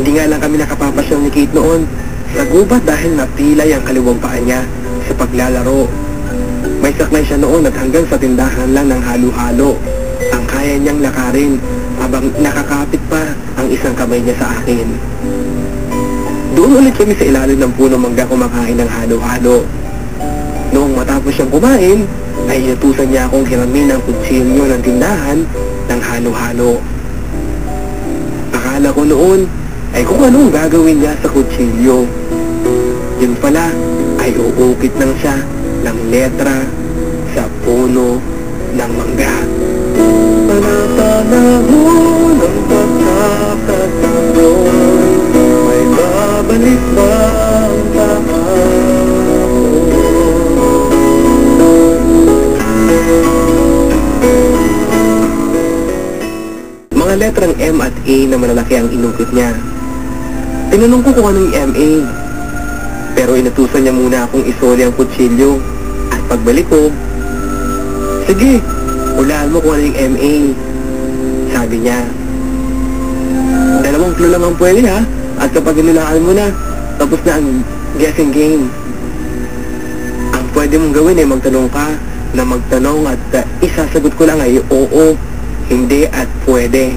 Hindi nga lang kami nakapapasyal ni Kate noon sa gubat dahil napilay ang kaliwang paa niya sa paglalaro. May saklay siya noon at hanggang sa tindahan lang ng halo-halo ang kaya niyang lakarin habang nakakapit pa ang isang kamay niya sa akin. Doon ulit kami sa ilalim ng puno mangga kumakain ng halo-halo. Noong matapos siyang kumain, ay inutusan niya akong hiramin ang kutsilyo ng tindahan ng halo-halo. Akala ko noon ay kung anong gagawin niya sa kutsilyo. Yun pala ay uukit lang siya ng letra sa puno ng mangga. Panapanahon ng pagkakataon, may babalik ba ang kahapon? Mga letrang M at A na malalaki ang inukit niya. Tinanong ko kung anong MA, pero inutusan niya muna akong isoli ang kutsilyo. At pagbalik ko, sige, hulaan mo kung ano yung MA. Sabi niya, 2 clue lang ang pwede ha, at kapag nilaan mo na, tapos na ang guessing game. Ang pwede mong gawin ay magtanong ka na magtanong at isasagot ko lang ay oo, hindi at pwede.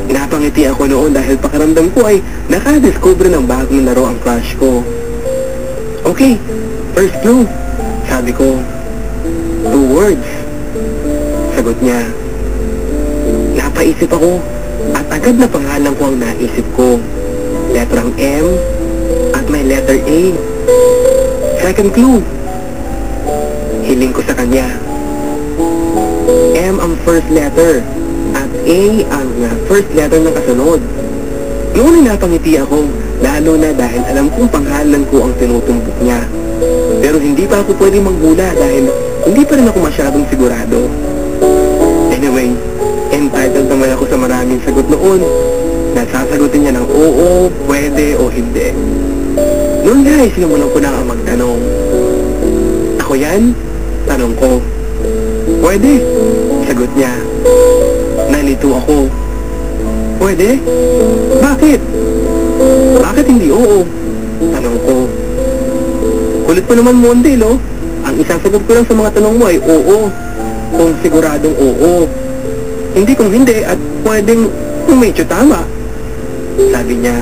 Napangiti ako noon dahil pakiramdam ko ay nakadiscover ng bagong laro ang crush ko. Okay, first clue, sabi ko. 2 words. Sagot niya. Napaisip ako at agad na pangalan ko ang naisip ko. Letrang M at may letter A. Second clue. Hiling ko sa kanya. M ang first letter at A ang first letter ng kasunod. Noon ay napangiti ako, lalo na dahil alam kong pangalan ko ang tinutumbok niya. Pero hindi pa ako pwedeng maghula dahil hindi pa rin ako masyadong sigurado. Anyway, entitled naman ako sa maraming sagot noon. Nasasagutin niya ng oo, pwede o hindi. Noon nga ay sinimulan ko na ang magtanong. Ako yan? Tanong ko. Pwede, sagot niya. Nalito ako. Pwede? Bakit? Bakit hindi oo? Tanong ko. Kulit pa naman mo, no? Ang isasagot ko lang sa mga tanong mo ay oo. Kung siguradong oo. Hindi kung hindi at pwedeng medyo tama. Sabi niya.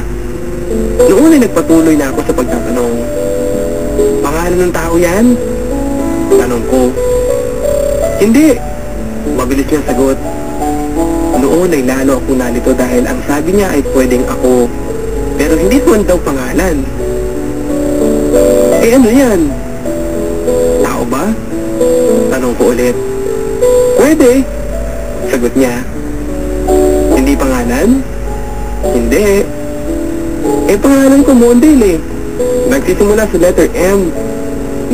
Noon ay nagpatuloy na ako sa pagtatanong. Pangalan ng tao yan? Tanong ko. Hindi. Mabilis niyang sagot. Noon ay lalo ako nalito dahil ang sabi niya ay pwedeng ako. Pero hindi naman daw pangalan. Eh ano yan? Tao ba? Tanong ko ulit. Pwede. Sagot niya. Hindi pangalan? Hindi. Eh pangalan ko Mondale eh. Nagsisimula sa letter M.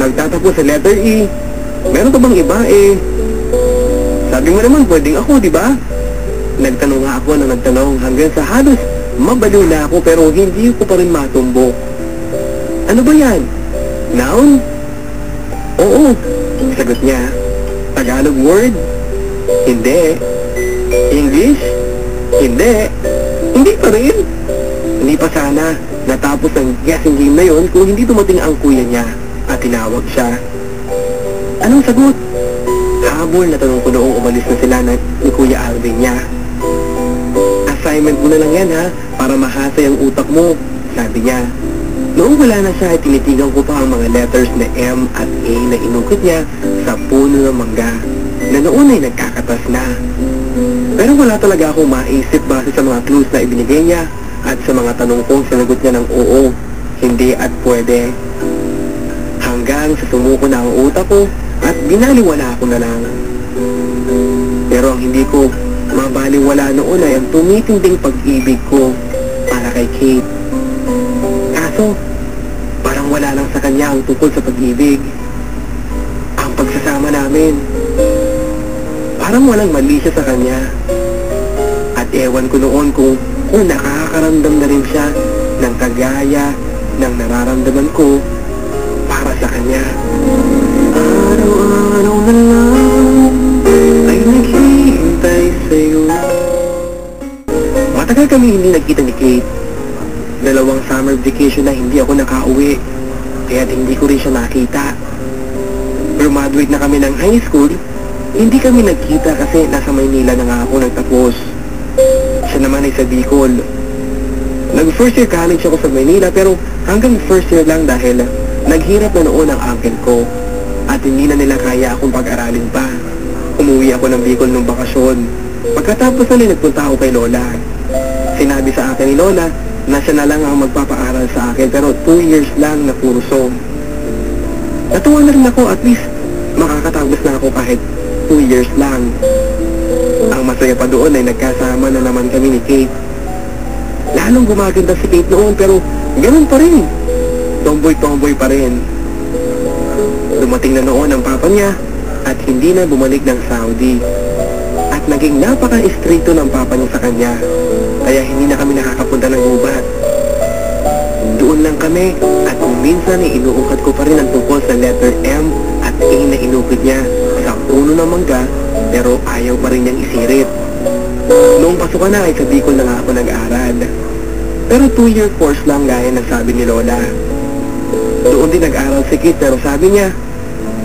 Nagtatapos sa letter E. Meron pa bang iba eh? Sabi mo naman pwedeng ako, di ba? Nagtanong nga ako na nagtanong hanggang sa halos mabaliw na ako pero hindi ko pa rin matumbok. Ano ba yan? Noun? Oo, sagot niya. Tagalog word? Hindi. English? Hindi. Hindi pa rin. Hindi pa sana natapos ang guessing game na yon kung hindi dumating ang kuya niya at tinawag siya. Anong sagot? Habol na tanong ko noong umalis na sila ni Kuya Alvin niya. Assignment mo na lang yan ha, para mahasay ang utak mo, sabi niya. Noong wala na siya ay tinitigan ko pa ang mga letters na M at A na inukit niya sa puno ng mangga, na noon ay nagkakatas na. Pero wala talaga akong maisip base sa mga clues na ibinigay niya at sa mga tanong kong sinagot niya ng oo, hindi at pwede. Hanggang sa sumuko na ang utak ko at binaliwala ako na lang. Pero ang hindi ko mabaliwala noon ay ang tumitinding pag-ibig ko para kay Kate. Kaso, parang wala lang sa kanya ang tungkol sa pag-ibig. Ang pagsasama namin, parang walang mali siya sa kanya. At ewan ko noon kung nakakaramdam na rin siya ng kagaya ng nararamdaman ko para sa kanya. Araw-araw na lang ay naghihintay sa'yo. Matagal Matagal kami hindi nagkita ni Kate. 2 summer vacation na hindi ako nakauwi, kaya hindi ko rin siya nakita. Graduate na kami ng high school, hindi kami nagkita kasi nasa Maynila na nga ako nagtapos. Siya naman ay sa Bicol. Nag-first year college ako sa Maynila pero hanggang first year lang dahil naghirap na noon ang uncle ko at hindi na nila kaya akong pag-aralin pa. Umuwi ako ng Bicol nung bakasyon. Pagkatapos na nagpunta ako kay Lola. Sinabi sa akin ni Lola na siya na lang ang magpapaaral sa akin pero 2 years lang na kurso. Natuwa na rin ako, at least makakatapos na ako kahit 2 years lang. Ang masaya pa doon ay nagkasama na naman kami ni Kate. Lalong gumaganda si Kate noon pero ganun pa rin. Tomboy-tomboy pa rin. Dumating na noon ang papa niya at hindi na bumalik ng Saudi. At naging napaka-istrito ng papa niya sa kanya. Kaya hindi na kami nakakapunta ng gubat. Doon lang kami at minsan ay inuukat ko pa rin ang tungkol sa letter M at A na inukit niya sa puno ng mangga pero ayaw pa rin niyang isirit. Noong pasukan na ay sa Bicol na nga ako nag-aaral. Pero 2-year course lang gaya ng sabi ni Lola. Doon din nag-aaral si Kate pero sabi niya,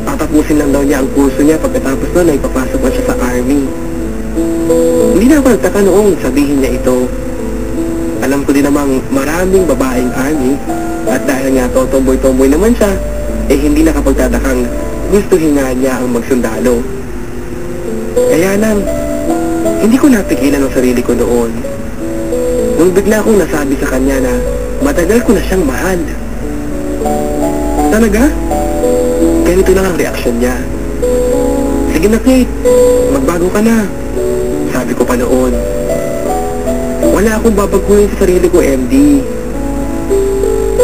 tatapusin lang daw niya ang kurso niya pagkatapos nun ay papasok na siya sa army. Hindi na ako nagtaka noong sabihin niya ito. Alam ko din namang maraming babaeng army at dahil nga tomboy-tomboy naman siya, eh hindi nakapagtatakang gustuhin nga niya ang magsundalo. Kaya lang, hindi ko napigilan ang sarili ko noon. Nung bigla akong nasabi sa kanya na matagal ko na siyang mahal. Talaga? Ganito lang ang reaksyon niya. Sige na Kate, magbago ka na. Sabi ko pa noon. Wala akong babaguhin sa sarili ko, MD.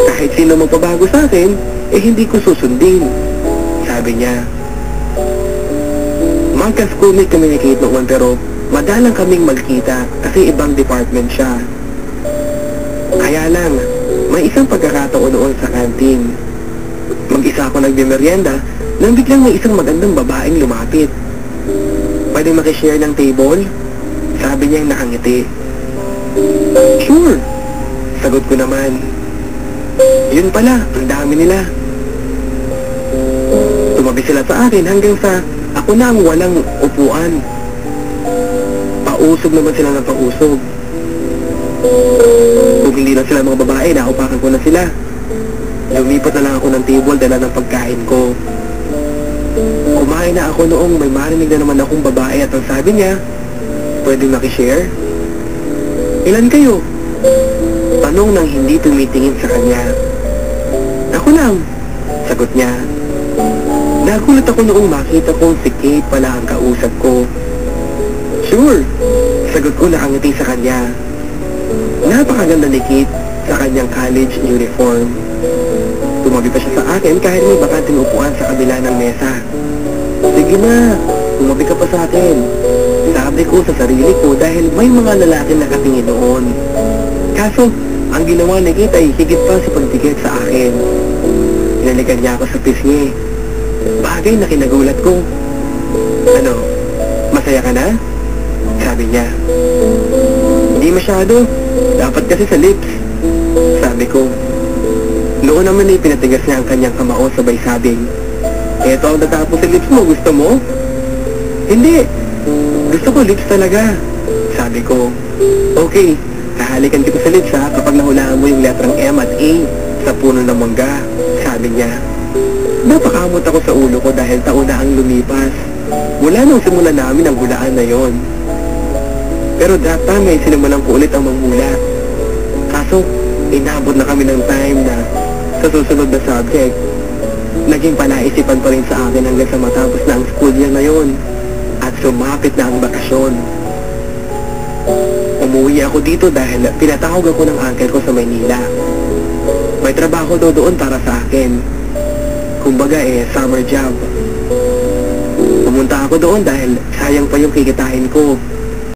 Kahit sino magpabago sa akin, eh hindi ko susundin. Sabi niya. Magka-schoolmate kami ni Kate noon pero madalang kaming magkita kasi ibang department siya. Kaya lang, may isang pagkakataon noon sa canteen. Mag-isa ako nagbimeryenda nang biglang may isang magandang babaeng lumapit. Pwede makishare ng table? Sabi niya yung nakangiti. Sure. Sagot ko naman. Yun pala, ang dami nila. Tumabi sila sa akin hanggang sa ako na ang walang upuan. Pausog naman sila ng pausog. Kung hindi lang sila mga babae, naupakan ko na sila. Lumipat na lang ako ng table dala ng pagkain ko. Kumain na ako noong may marinig na naman akong babae at ang sabi niya, pwede makishare? Ilan kayo? Tanong nang hindi tumitingin sa kanya. Ako lang, sagot niya. Nagulat ako noong makita kong si Kate pala ang kausap ko. Sure, sagot ko nakangiti sa kanya. Napakaganda ni Kate sa kanyang college uniform. Tumabi pa siya sa akin kahit may bakanting upuan sa kabila ng mesa. Sige na, tumabi ka pa sa akin. Sabi ko sa sarili ko dahil may mga lalaki nakatingin doon. Kaso, ang ginawa ni Kate ay higit pa sa pagtigil sa akin. Inalikan niya ako sa pisngi. Bagay na kinagulat ko. Ano, masaya ka na? Sabi niya. Hindi masyado. Dapat kasi sa lips. Sabi ko. Noon naman ay pinatigas niya ang kanyang kamao sabay sabing, eto ang natapos sa lips mo, gusto mo? Hindi. Gusto ko lips talaga. Sabi ko. Okay, hahalikan kita sa lips ha kapag nahulaan mo yung letrang M at A sa puno ng mangga. Sabi niya. Napakamot ako sa ulo ko dahil taon na ang lumipas. Mula nung simula namin ang hulaan na yon. Pero that time ay sinimulan ko ulit ang manghula. Kaso, inabot na kami ng time na sa susunod na subject. Naging palaisipan pa rin sa akin hanggang sa matapos na ang school year na yon. At sumapit na ang bakasyon. Umuwi ako dito dahil pinatawag ako ng uncle ko sa Maynila. May trabaho daw doon para sa akin. Kumbaga summer job. Pumunta ako doon dahil sayang pa yung kikitain ko.